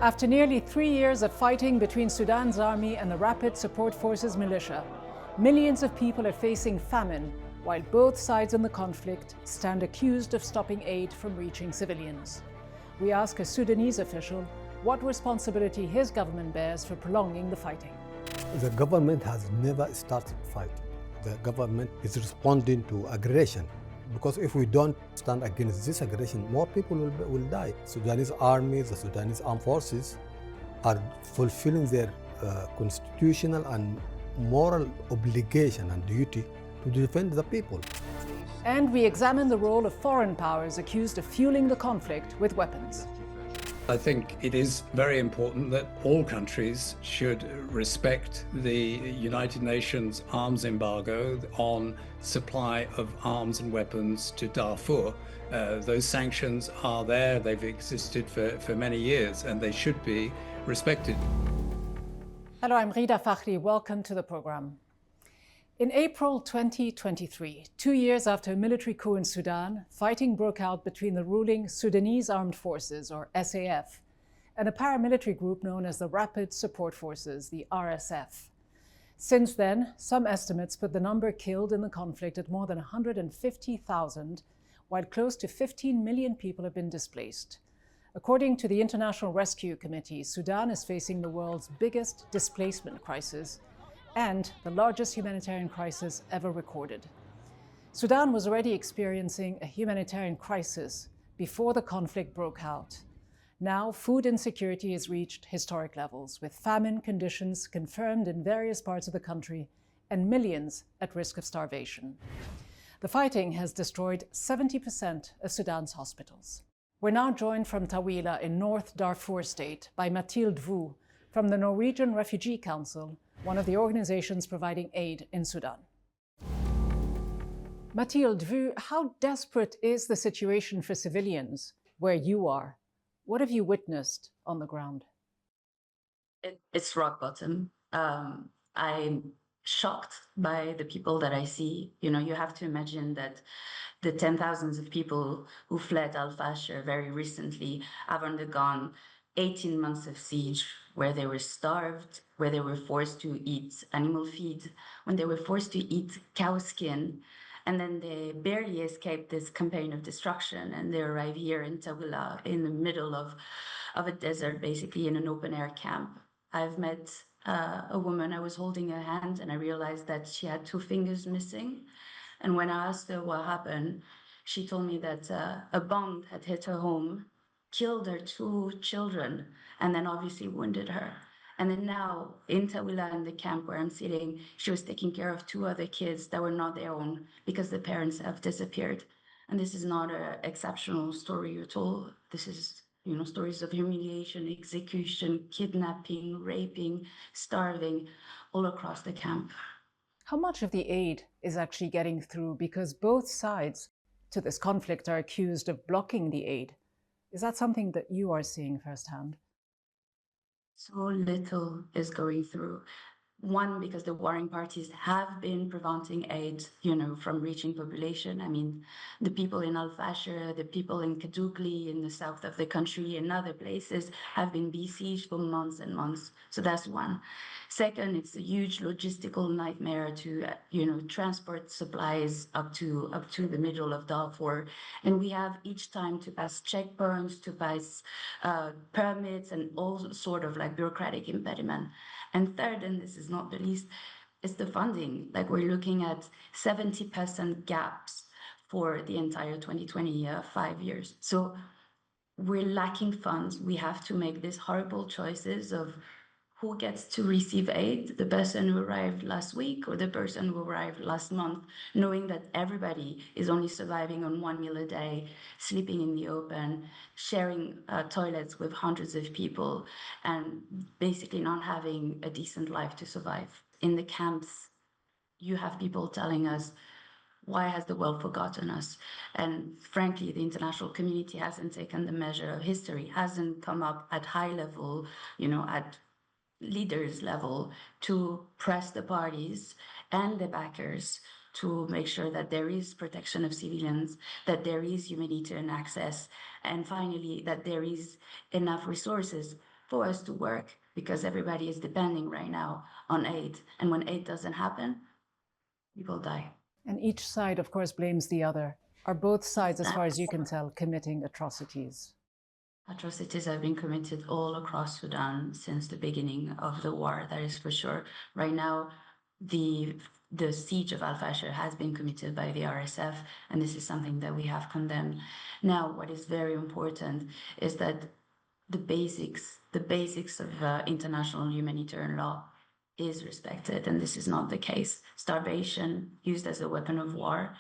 After nearly 3 years of fighting between Sudan's army and the Rapid Support Forces militia, millions of people are facing famine, while both sides in the conflict stand accused of stopping aid from reaching civilians. We ask a Sudanese official what responsibility his government bears for prolonging the fighting. The government has never started fighting. The government is responding to aggression. Because if we don't stand against this aggression, more people will die. Sudanese army, the Sudanese armed forces are fulfilling their constitutional and moral obligation and duty to defend the people. And we examine the role of foreign powers accused of fueling the conflict with weapons. I think it is very important that all countries should respect the United Nations arms embargo on supply of arms and weapons to Darfur. Those sanctions are there, they've existed for many years, and they should be respected. Hello, I'm Rida Fakhri. Welcome to the program. In April 2023, 2 years after a military coup in Sudan, fighting broke out between the ruling Sudanese Armed Forces, or SAF, and a paramilitary group known as the Rapid Support Forces, the RSF. Since then, some estimates put the number killed in the conflict at more than 150,000, while close to 15 million people have been displaced. According to the International Rescue Committee, Sudan is facing the world's biggest displacement crisis and the largest humanitarian crisis ever recorded. Sudan was already experiencing a humanitarian crisis before the conflict broke out. Now, food insecurity has reached historic levels, with famine conditions confirmed in various parts of the country and millions at risk of starvation. The fighting has destroyed 70% of Sudan's hospitals. We're now joined from Tawila in North Darfur State by Mathilde from the Norwegian Refugee Council, one of the organizations providing aid in Sudan. Mathilde, how desperate is the situation for civilians where you are? What have you witnessed on the ground? It's rock bottom. I'm shocked by the people that I see. You have to imagine that the 10,000s of people who fled Al-Fashir very recently have undergone 18 months of siege, where they were starved, where they were forced to eat animal feed, when they were forced to eat cow skin, and then they barely escaped this campaign of destruction, and they arrive here in Tawila, in the middle of a desert, basically in an open-air camp. I've met a woman, I was holding her hand, and I realized that she had 2 fingers missing. And when I asked her what happened, she told me that a bomb had hit her home, killed her 2 children, and then obviously wounded her. And then now in Tawila, in the camp where I'm sitting, she was taking care of 2 other kids that were not their own because the parents have disappeared. And this is not an exceptional story at all. This is, stories of humiliation, execution, kidnapping, raping, starving, all across the camp. How much of the aid is actually getting through? Because both sides to this conflict are accused of blocking the aid. Is that something that you are seeing firsthand? So little is going through. One, because the warring parties have been preventing aid, from reaching population. I mean, the people in Al-Fashir, the people in Kadugli, in the south of the country, and other places have been besieged for months and months. So that's one. Second, it's a huge logistical nightmare to, transport supplies up to the middle of Darfur. And we have each time to pass checkpoints, to pass permits, and all sort of bureaucratic impediment. And third, and this is not the least, is the funding. We're looking at 70% gaps for the entire 2025 years. So we're lacking funds. We have to make these horrible choices of who gets to receive aid, the person who arrived last week or the person who arrived last month, knowing that everybody is only surviving on 1 meal a day, sleeping in the open, sharing toilets with hundreds of people, and basically not having a decent life to survive. In the camps, you have people telling us, why has the world forgotten us? And frankly, the international community hasn't taken the measure of history, hasn't come up at high level, at leaders level to press the parties and the backers to make sure that there is protection of civilians, that there is humanitarian access, and finally, that there is enough resources for us to work, because everybody is depending right now on aid. And when aid doesn't happen, people die. And each side, of course, blames the other. Are both sides, as far as you can tell, committing atrocities? Atrocities have been committed all across Sudan since the beginning of the war, that is for sure. Right now, the siege of Al-Fashir has been committed by the RSF, and this is something that we have condemned. Now, what is very important is that the basics of international humanitarian law is respected, and this is not the case. Starvation used as a weapon of war,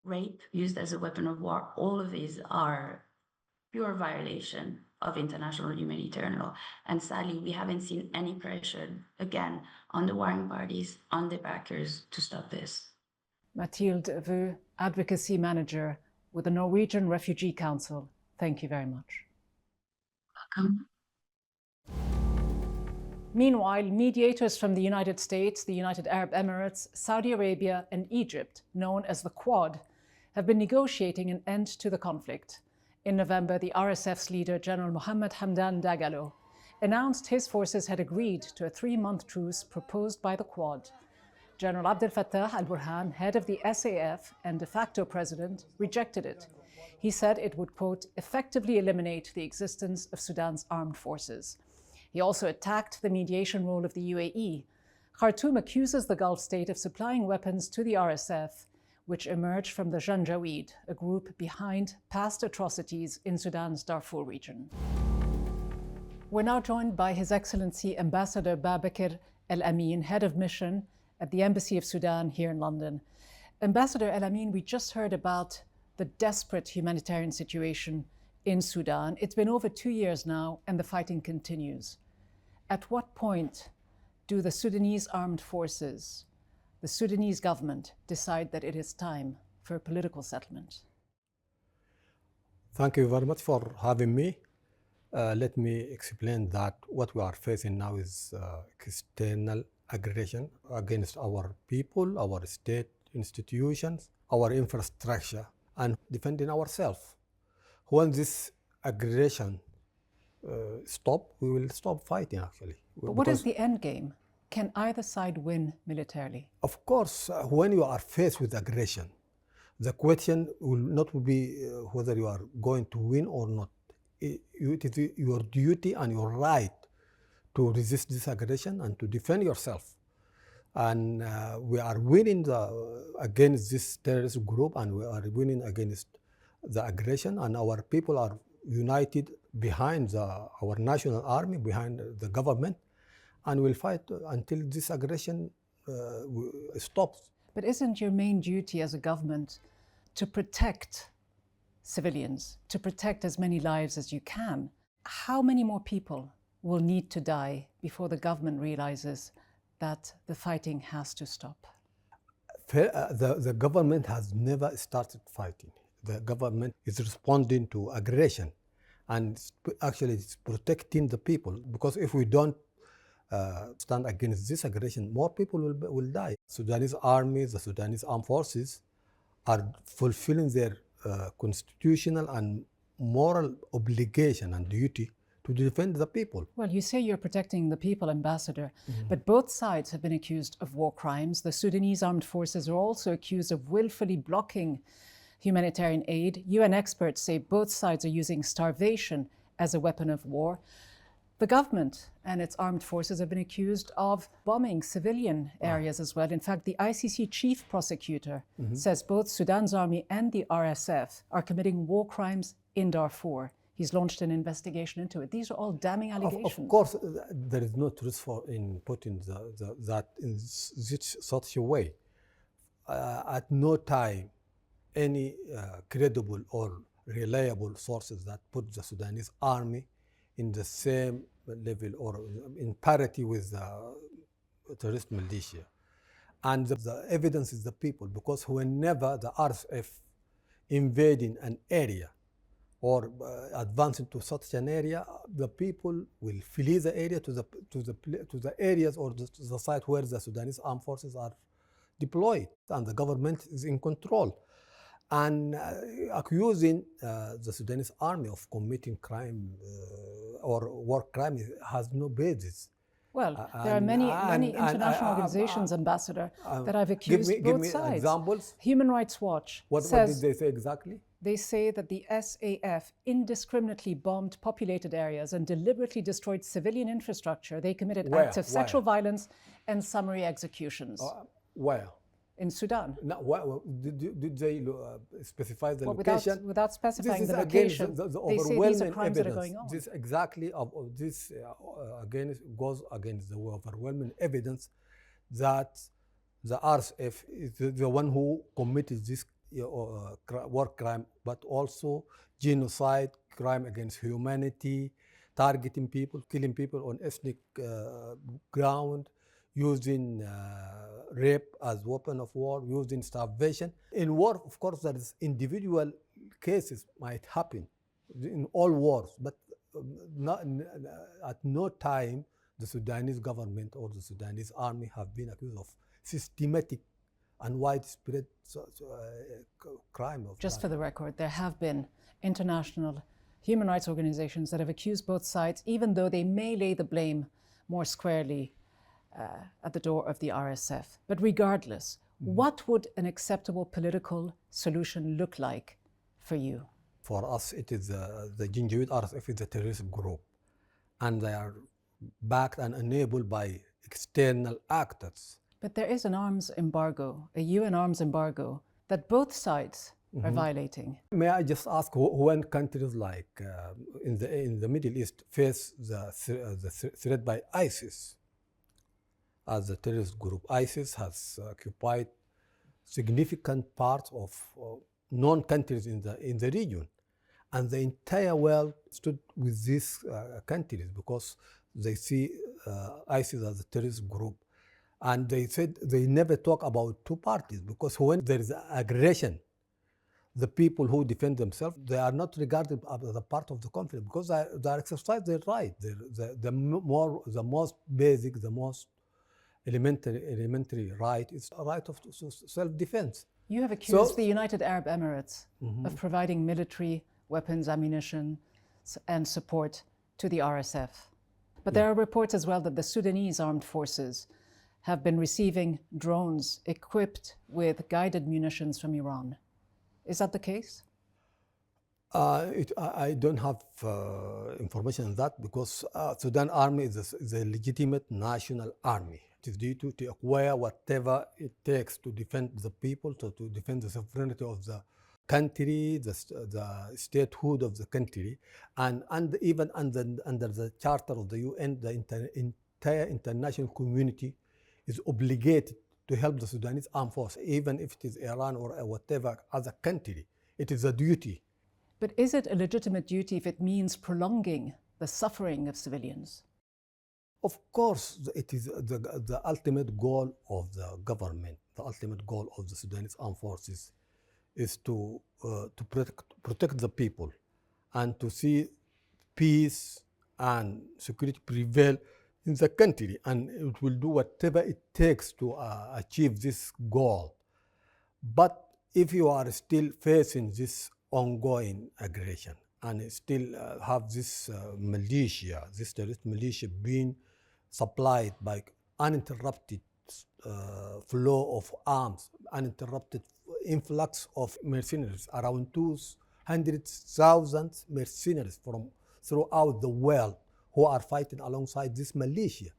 rape used as a weapon of war, all of these are pure violation of international humanitarian law. And sadly, we haven't seen any pressure, again, on the warring parties, on the backers, to stop this. Mathilde Veu, Advocacy Manager with the Norwegian Refugee Council. Thank you very much. Welcome. Meanwhile, mediators from the United States, the United Arab Emirates, Saudi Arabia, and Egypt, known as the Quad, have been negotiating an end to the conflict. In November, the RSF's leader, General Mohammed Hamdan Dagalo, announced his forces had agreed to a 3-month truce proposed by the Quad. General Abdel Fattah al-Burhan, head of the SAF and de facto president, rejected it. He said it would, quote, effectively eliminate the existence of Sudan's armed forces. He also attacked the mediation role of the UAE. Khartoum accuses the Gulf state of supplying weapons to the RSF, which emerged from the Janjaweed, a group behind past atrocities in Sudan's Darfur region. We're now joined by His Excellency Ambassador Babikir Elamin, head of mission at the Embassy of Sudan here in London. Ambassador Elamin, we just heard about the desperate humanitarian situation in Sudan. It's been over 2 years now, and the fighting continues. At what point do the Sudanese armed forces, the Sudanese government, decide that it is time for a political settlement? Thank you very much for having me. Let me explain that what we are facing now is external aggression against our people, our state institutions, our infrastructure, and defending ourselves. When this aggression stop, we will stop fighting, actually. But what is the end game? Can either side win militarily? Of course, when you are faced with aggression, the question will not be whether you are going to win or not. It is your duty and your right to resist this aggression and to defend yourself. And we are winning against this terrorist group, and we are winning against the aggression, and our people are united behind our national army, behind the government, and we'll fight until this aggression stops. But isn't your main duty as a government to protect civilians, to protect as many lives as you can? How many more people will need to die before the government realizes that the fighting has to stop? The government has never started fighting. The government is responding to aggression, and actually it's protecting the people, because if we don't stand against this aggression, more people will die. Sudanese army, the Sudanese armed forces are fulfilling their constitutional and moral obligation and duty to defend the people. Well, you say you're protecting the people, Ambassador, but both sides have been accused of war crimes. The Sudanese armed forces are also accused of willfully blocking humanitarian aid. UN experts say both sides are using starvation as a weapon of war. The government and its armed forces have been accused of bombing civilian areas as well. In fact, the ICC chief prosecutor says both Sudan's army and the RSF are committing war crimes in Darfur. He's launched an investigation into it. These are all damning allegations. Of course, there is no truth in putting that in such a way. At no time, any credible or reliable sources that put the Sudanese army in the same level or in parity with the terrorist militia. And the evidence is the people, because whenever the RSF invading an area or advancing to such an area, the people will flee the area to the areas or the site where the Sudanese armed forces are deployed, and the government is in control. And accusing the Sudanese army of committing crime or war crime has no basis. Well, there are many international organizations, Ambassador, that have accused both sides. Give me examples. Human Rights Watch What did they say exactly? They say that the SAF indiscriminately bombed populated areas and deliberately destroyed civilian infrastructure. They committed acts of sexual violence and summary executions. Where? In Sudan. No, did they specify the location? Without specifying the location, the they say these are crimes that are going on. This exactly this again goes against the overwhelming evidence that the RSF is the one who committed this war crime, but also genocide, crime against humanity, targeting people, killing people on ethnic ground, using rape as weapon of war, using starvation. In war, of course, there is individual cases might happen in all wars, but at no time the Sudanese government or the Sudanese army have been accused of systematic and widespread crime of Just for the record, there have been international human rights organizations that have accused both sides, even though they may lay the blame more squarely at the door of the RSF. But regardless, what would an acceptable political solution look like for you? For us, it is the Janjaweed RSF is a terrorist group, and they are backed and enabled by external actors. But there is an arms embargo, a UN arms embargo, that both sides are violating. May I just ask, when countries like in the Middle East face the threat by ISIS, as a terrorist group, ISIS has occupied significant parts of known countries in the region, and the entire world stood with these countries because they see ISIS as a terrorist group. And they said they never talk about two parties, because when there is aggression, the people who defend themselves, they are not regarded as a part of the conflict, because they exercise their right. The most basic, the most elementary right is a right of self-defense. You have accused the United Arab Emirates of providing military weapons, ammunition, and support to the RSF. But there are reports as well that the Sudanese armed forces have been receiving drones equipped with guided munitions from Iran. Is that the case? I don't have information on that, because Sudan army is a legitimate national army. It is due to acquire whatever it takes to defend the people, to defend the sovereignty of the country, the statehood of the country, and even under the charter of the UN, the entire international community is obligated to help the Sudanese armed force, even if it is Iran or whatever other country. It is a duty. But is it a legitimate duty if it means prolonging the suffering of civilians? Of course, it is the ultimate goal of the government, the ultimate goal of the Sudanese armed forces is to protect the people and to see peace and security prevail in the country, and it will do whatever it takes to achieve this goal. But if you are still facing this ongoing aggression and still have this militia, this terrorist militia being supplied by uninterrupted flow of arms, uninterrupted influx of mercenaries, around 200,000 mercenaries from throughout the world who are fighting alongside this militia.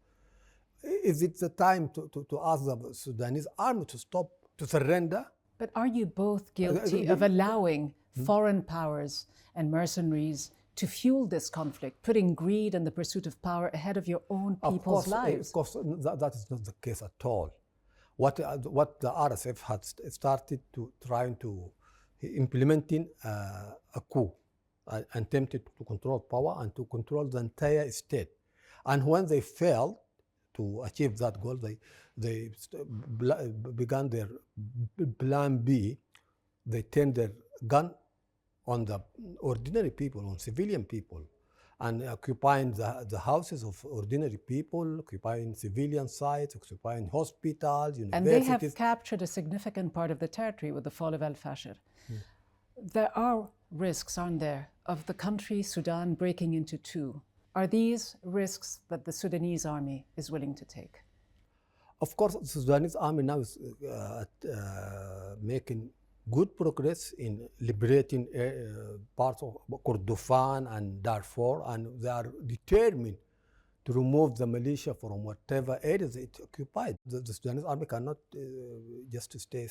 Is it the time to ask the Sudanese army to stop, to surrender? But are you both guilty of allowing foreign powers and mercenaries to fuel this conflict, putting greed and the pursuit of power ahead of your own people's lives? Of course, that is not the case at all. What the RSF had started trying to implementing a coup, attempted to control power and to control the entire state. And when they failed to achieve that goal, they began their plan B. They turned their gun on the ordinary people, on civilian people, and occupying the houses of ordinary people, occupying civilian sites, occupying hospitals, universities. And they have captured a significant part of the territory with the fall of al-Fashir. There are risks, aren't there, of the country, Sudan, breaking into two? Are these risks that the Sudanese army is willing to take? Of course, the Sudanese army now is making good progress in liberating parts of Kordofan and Darfur, and they are determined to remove the militia from whatever areas it occupied. The Sudanese army cannot just stay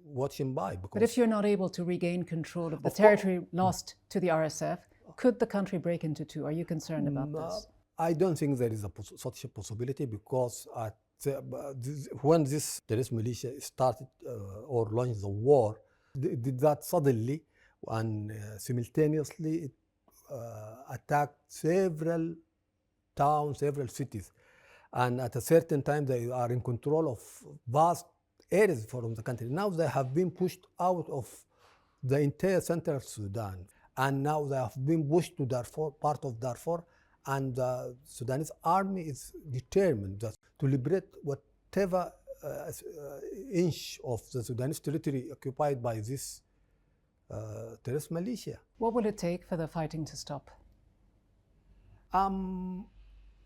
watching by. But if you're not able to regain control of the territory lost to the RSF, could the country break into two? Are you concerned about this? I don't think there is such a possibility, because when this terrorist militia started or launched the war, they did that suddenly, and simultaneously it attacked several towns, several cities. And at a certain time, they are in control of vast areas from the country. Now they have been pushed out of the entire central Sudan. And now they have been pushed to Darfur, part of Darfur. And the Sudanese army is determined to liberate whatever inch of the Sudanese territory occupied by this terrorist militia. What will it take for the fighting to stop?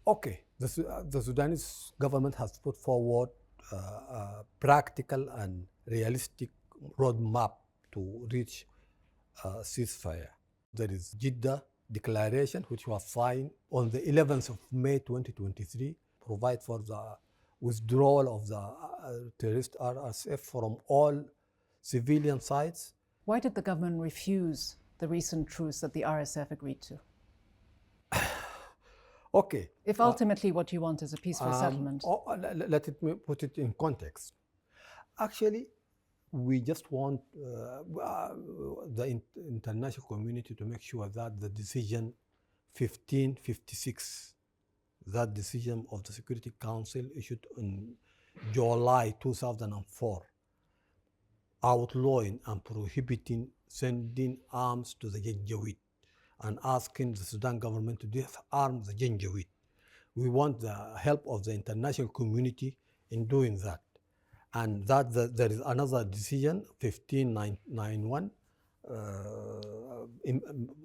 Okay, the Sudanese government has put forward a practical and realistic roadmap to reach ceasefire. There is Jeddah Declaration, which was signed on the 11th of May 2023, provide for the withdrawal of the terrorist RSF from all civilian sites. Why did the government refuse the recent truce that the RSF agreed to? Okay. If ultimately what you want is a peaceful settlement. Let me put it in context. Actually, we just want the international community to make sure that the decision 1556, that decision of the Security Council issued in July 2004, outlawing and prohibiting sending arms to the Janjaweed and asking the Sudan government to disarm the Janjaweed. We want the help of the international community in doing that. And that there is another decision, 1591,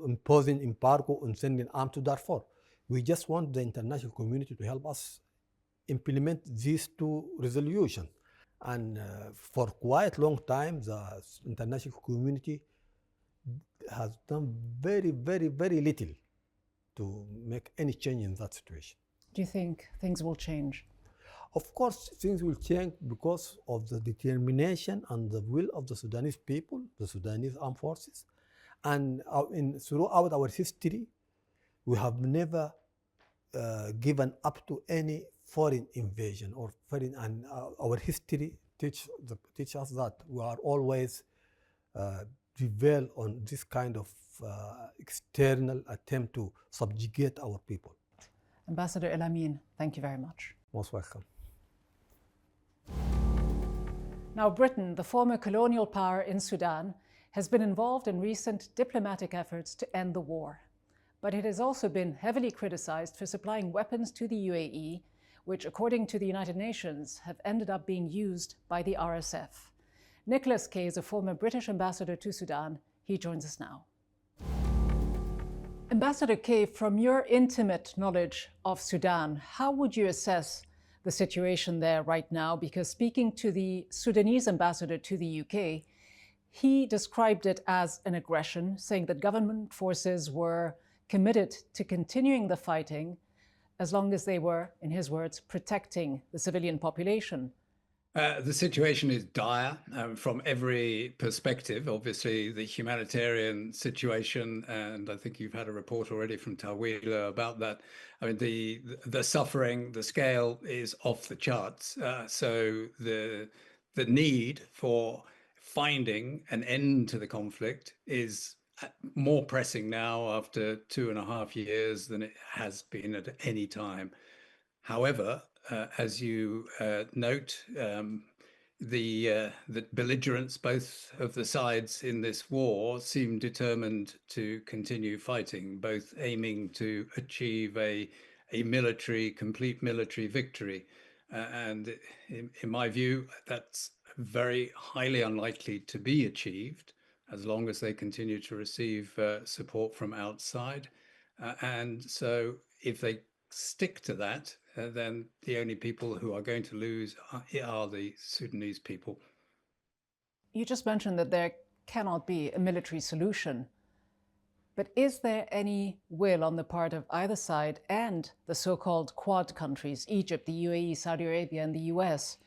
imposing embargo on sending arms to Darfur. We just want the international community to help us implement these two resolutions. And for quite a long time, the international community has done very, very, very little to make any change in that situation. Do you think things will change? Of course, things will change because of the determination and the will of the Sudanese people, the Sudanese armed forces. And throughout our history, we have never given up to any foreign invasion or foreign, and our history teach us that we are always prevail on this kind of external attempt to subjugate our people. Ambassador Elamin, thank you very much. Most welcome. Now, Britain, the former colonial power in Sudan, has been involved in recent diplomatic efforts to end the war. But it has also been heavily criticized for supplying weapons to the UAE, which, according to the United Nations, have ended up being used by the RSF. Nicholas Kay is a former British ambassador to Sudan. He joins us now. Ambassador Kay, from your intimate knowledge of Sudan, how would you assess the situation there right now? Because speaking to the Sudanese ambassador to the UK, he described it as an aggression, saying that government forces were committed to continuing the fighting as long as they were, in his words, protecting the civilian population. The situation is dire from every perspective. Obviously, the humanitarian situation, and I think you've had a report already from Tawila about that. I mean, the suffering, the scale is off the charts. So the need for finding an end to the conflict is more pressing now after 2.5 years than it has been at any time. However, as you note, the belligerents, both of the sides in this war, seem determined to continue fighting, both aiming to achieve a complete military victory. And in my view, that's very highly unlikely to be achieved as long as they continue to receive support from outside. And so if they stick to that, then the only people who are going to lose are the Sudanese people. You just mentioned that there cannot be a military solution. But is there any will on the part of either side and the so-called Quad countries, Egypt, the UAE, Saudi Arabia, and the US,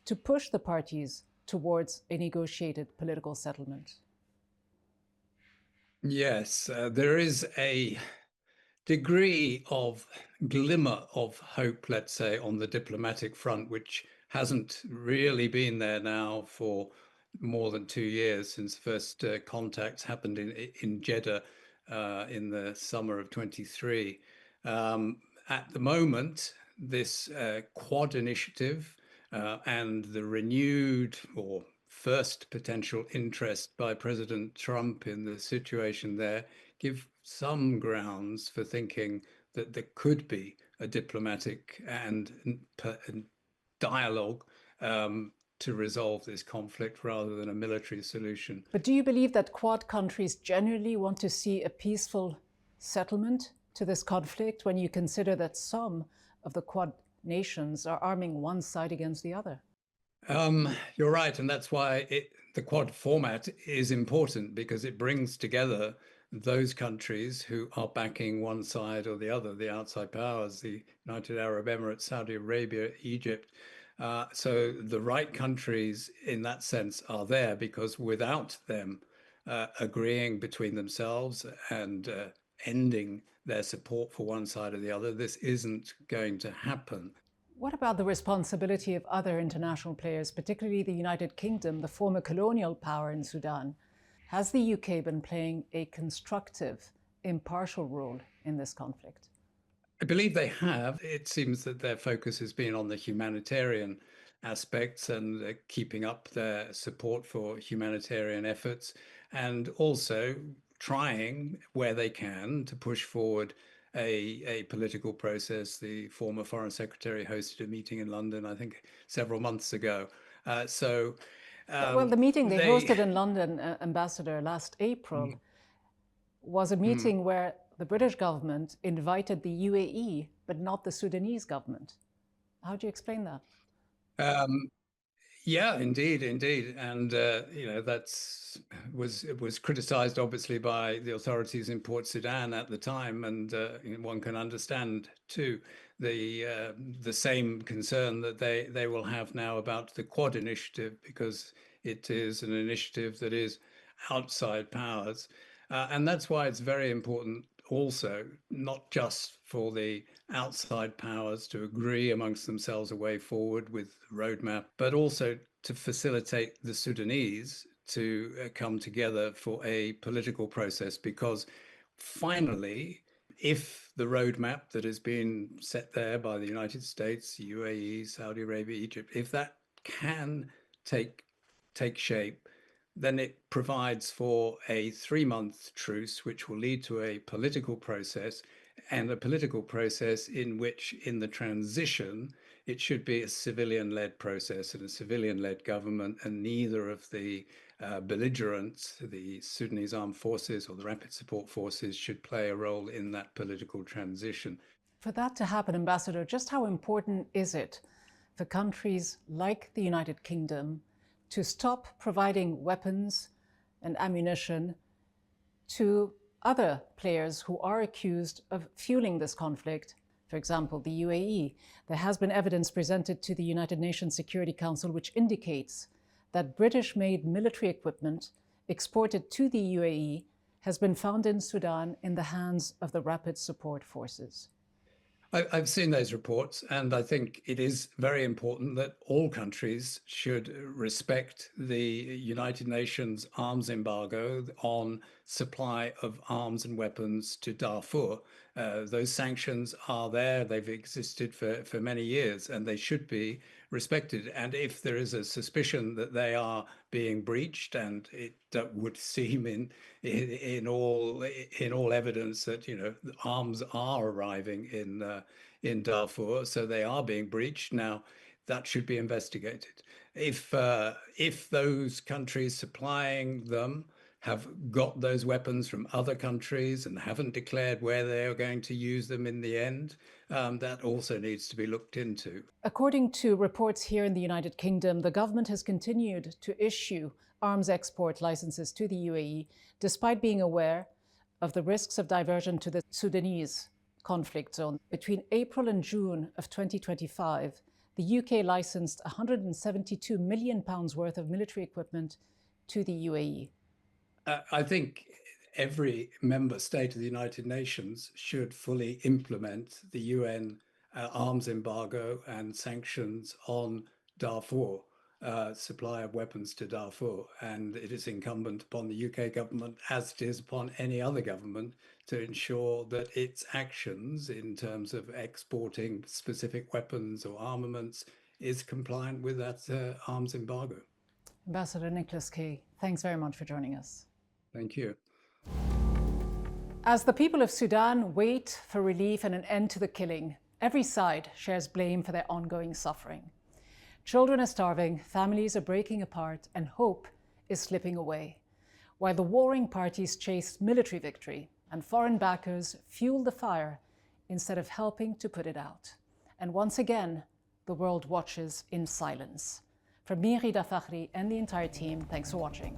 to push the parties towards a negotiated political settlement? Yes, there is a degree of glimmer of hope, let's say, on the diplomatic front, which hasn't really been there now for more than 2 years since the first contacts happened in Jeddah in the summer of 23. At the moment, this Quad initiative and the renewed or first potential interest by President Trump in the situation there give some grounds for thinking that there could be a diplomatic and dialogue to resolve this conflict rather than a military solution. But do you believe that Quad countries genuinely want to see a peaceful settlement to this conflict when you consider that some of the Quad nations are arming one side against the other? You're right, and that's why the Quad format is important, because it brings together those countries who are backing one side or the other, the outside powers, the United Arab Emirates, Saudi Arabia, Egypt. So the right countries in that sense are there, because without them agreeing between themselves and ending their support for one side or the other, this isn't going to happen. What about the responsibility of other international players, particularly the United Kingdom, the former colonial power in Sudan? Has the UK been playing a constructive, impartial role in this conflict? I believe they have. It seems that their focus has been on the humanitarian aspects and keeping up their support for humanitarian efforts, and also trying where they can to push forward a political process. The former Foreign Secretary hosted a meeting in London, I think, several months ago. Well, the meeting they hosted in London, Ambassador, last April was a meeting where the British government invited the UAE, but not the Sudanese government. How do you explain that? Yeah, indeed, indeed, and that's was criticized obviously by the authorities in Port Sudan at the time, and one can understand too the same concern that they will have now about the Quad initiative, because it is an initiative that is outside powers, and that's why it's very important also, not just for the outside powers to agree amongst themselves a way forward with the roadmap, but also to facilitate the Sudanese to come together for a political process. Because finally, if the roadmap that has been set there by the United States, UAE, Saudi Arabia, Egypt, if that can take shape, then it provides for a 3-month truce, which will lead to a political process, and a political process in which, in the transition, it should be a civilian-led process and a civilian-led government, and neither of the belligerents, the Sudanese armed forces or the rapid support forces, should play a role in that political transition. For that to happen, Ambassador, just how important is it for countries like the United Kingdom to stop providing weapons and ammunition to other players who are accused of fueling this conflict? For example, the UAE. There has been evidence presented to the United Nations Security Council which indicates that British-made military equipment exported to the UAE has been found in Sudan in the hands of the Rapid Support Forces. I've seen those reports, and I think it is very important that all countries should respect the United Nations arms embargo on supply of arms and weapons to Darfur. Those sanctions are there. They've existed for many years, and they should be respected. And if there is a suspicion that they are being breached, and it would seem in all evidence that arms are arriving in Darfur, so they are being breached. Now, that should be investigated. If those countries supplying them have got those weapons from other countries and haven't declared where they are going to use them in the end. That also needs to be looked into. According to reports here in the United Kingdom, the government has continued to issue arms export licenses to the UAE, despite being aware of the risks of diversion to the Sudanese conflict zone. Between April and June of 2025, the UK licensed £172 million worth of military equipment to the UAE. I think every member state of the United Nations should fully implement the UN arms embargo and sanctions on Darfur, supply of weapons to Darfur. And it is incumbent upon the UK government, as it is upon any other government, to ensure that its actions in terms of exporting specific weapons or armaments is compliant with that arms embargo. Ambassador Nicholas Kay, thanks very much for joining us. Thank you. As the people of Sudan wait for relief and an end to the killing, every side shares blame for their ongoing suffering. Children are starving, families are breaking apart, and hope is slipping away. While the warring parties chase military victory and foreign backers fuel the fire instead of helping to put it out. And once again, the world watches in silence. From me, Rida Fakhri, and the entire team, thanks for watching.